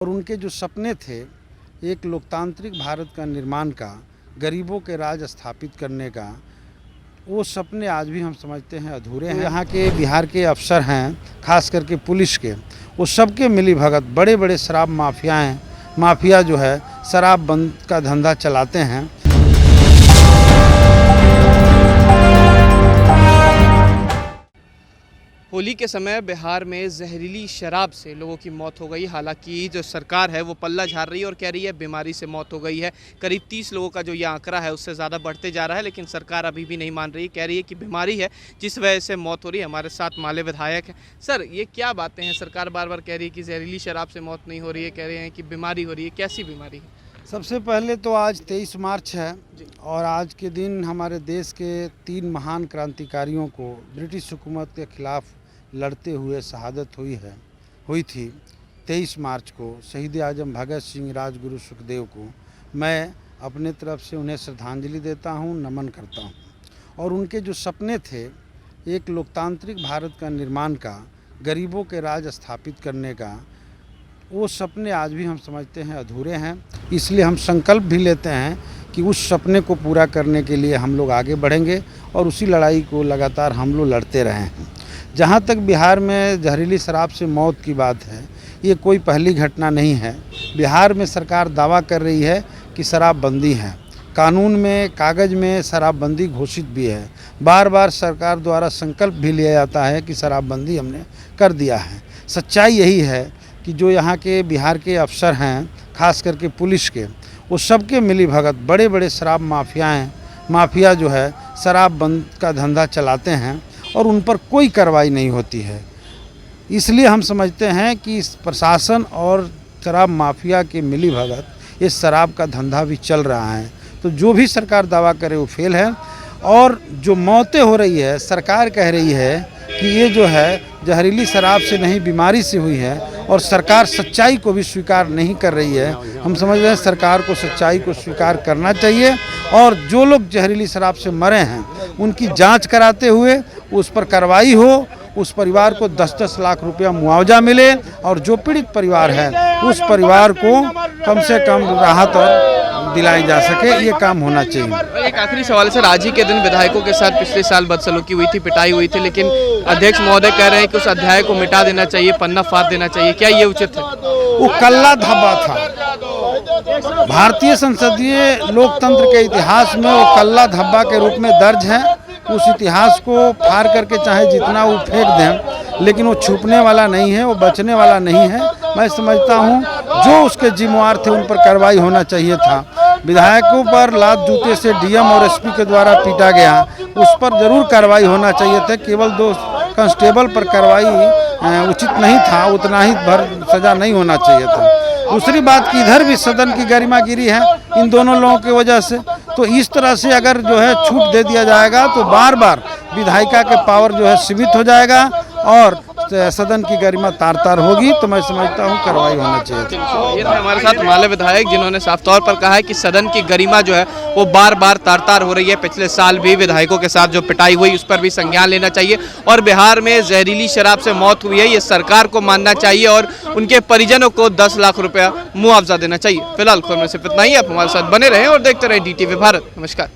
और उनके जो सपने थे एक लोकतांत्रिक भारत का निर्माण का, गरीबों के राज स्थापित करने का, वो सपने आज भी हम समझते हैं अधूरे हैं। यहाँ के बिहार के अफसर हैं, खास करके पुलिस के, वो सबके मिली भगत बड़े बड़े शराब माफिया जो है शराब बंद का धंधा चलाते हैं। होली के समय बिहार में जहरीली शराब से लोगों की मौत हो गई। हालांकि जो सरकार है वो पल्ला झाड़ रही है और कह रही है बीमारी से मौत हो गई है। करीब 30 लोगों का जो ये आंकड़ा है उससे ज़्यादा बढ़ते जा रहा है, लेकिन सरकार अभी भी नहीं मान रही, कह रही है कि बीमारी है जिस वजह से मौत हो रही है। हमारे साथ माले विधायक हैं। सर, ये क्या बातें हैं? सरकार बार बार कह रही है कि जहरीली शराब से मौत नहीं हो रही है, कह रहे हैं कि बीमारी हो रही है। कैसी बीमारी है? सबसे पहले तो आज 23 मार्च है और आज के दिन हमारे देश के 3 महान क्रांतिकारियों को ब्रिटिश हुकूमत के खिलाफ लड़ते हुए शहादत हुई थी। 23 मार्च को शहीद आजम भगत सिंह, राजगुरु सुखदेव को मैं अपने तरफ से उन्हें श्रद्धांजलि देता हूं, नमन करता हूं। और उनके जो सपने थे एक लोकतांत्रिक भारत का निर्माण का, गरीबों के राज स्थापित करने का, वो सपने आज भी हम समझते हैं अधूरे हैं। इसलिए हम संकल्प भी लेते हैं कि उस सपने को पूरा करने के लिए हम लोग आगे बढ़ेंगे और उसी लड़ाई को लगातार हम लोग लड़ते रहे हैं। जहाँ तक बिहार में जहरीली शराब से मौत की बात है, ये कोई पहली घटना नहीं है। बिहार में सरकार दावा कर रही है कि शराबबंदी है, कानून में, कागज़ में शराबबंदी घोषित भी है। बार बार सरकार द्वारा संकल्प भी लिया जाता है कि शराबबंदी हमने कर दिया है। सच्चाई यही है कि जो यहाँ के बिहार के अफसर हैं, खास करके पुलिस के, वो सबके मिली भगत बड़े बड़े शराब माफिया जो है शराब बंद का धंधा चलाते हैं और उन पर कोई कार्रवाई नहीं होती है। इसलिए हम समझते हैं कि इस प्रशासन और शराब माफिया के मिली भगत इस शराब का धंधा भी चल रहा है। तो जो भी सरकार दावा करे वो फेल है। और जो मौतें हो रही है, सरकार कह रही है कि ये जो है जहरीली शराब से नहीं बीमारी से हुई है, और सरकार सच्चाई को भी स्वीकार नहीं कर रही है। हम समझ रहे हैं सरकार को सच्चाई को स्वीकार करना चाहिए और जो लोग जहरीली शराब से मरे हैं उनकी जांच कराते हुए उस पर कार्रवाई हो, उस परिवार को 10-10 लाख रुपया मुआवजा मिले और जो पीड़ित परिवार है उस परिवार को कम से कम राहत और दिलाई जा सके, ये काम होना चाहिए। एक आखिरी सवाल है सर, आज ही के दिन विधायकों के साथ पिछले साल बदसलूकी हुई थी, पिटाई हुई थी, लेकिन अध्यक्ष महोदय कह रहे हैं कि उस अध्याय को मिटा देना चाहिए, पन्ना फाड़ देना चाहिए। क्या ये उचित है? वो कल्ला धब्बा था। भारतीय संसदीय लोकतंत्र के इतिहास में वो कल्ला धब्बा के रूप में दर्ज है। उस इतिहास को फाड़ करके चाहे जितना वो फेंक दें, लेकिन वो छुपने वाला नहीं है, वो बचने वाला नहीं है। मैं समझता हूँ जो उसके जिम्मेवार थे उन पर कार्रवाई होना चाहिए था। विधायकों पर लात जूते से डीएम और एसपी के द्वारा पीटा गया, उस पर जरूर कार्रवाई होना चाहिए था। केवल 2 कांस्टेबल पर कार्रवाई उचित नहीं था, उतना ही भर सजा नहीं होना चाहिए था। दूसरी बात कि इधर भी सदन की गरिमा गिरी है इन दोनों लोगों की वजह से। तो इस तरह से अगर जो है छूट दे दिया जाएगा तो बार बार विधायिका के पावर जो है सीमित हो जाएगा और सदन की गरिमा तार होगी। तो मैं समझता हूँ कार्रवाई होना चाहिए। ये थे हमारे साथ माले विधायक, जिन्होंने साफ तौर पर कहा है कि सदन की गरिमा जो है वो बार बार तार हो रही है। पिछले साल भी विधायकों के साथ जो पिटाई हुई उस पर भी संज्ञान लेना चाहिए और बिहार में जहरीली शराब से मौत हुई है ये सरकार को मानना चाहिए और उनके परिजनों को 10 लाख रुपया मुआवजा देना चाहिए। फिलहाल खबर में सिर्फ इतना ही। आप हमारे साथ बने रहें और देखते रहें DTV भारत। नमस्कार।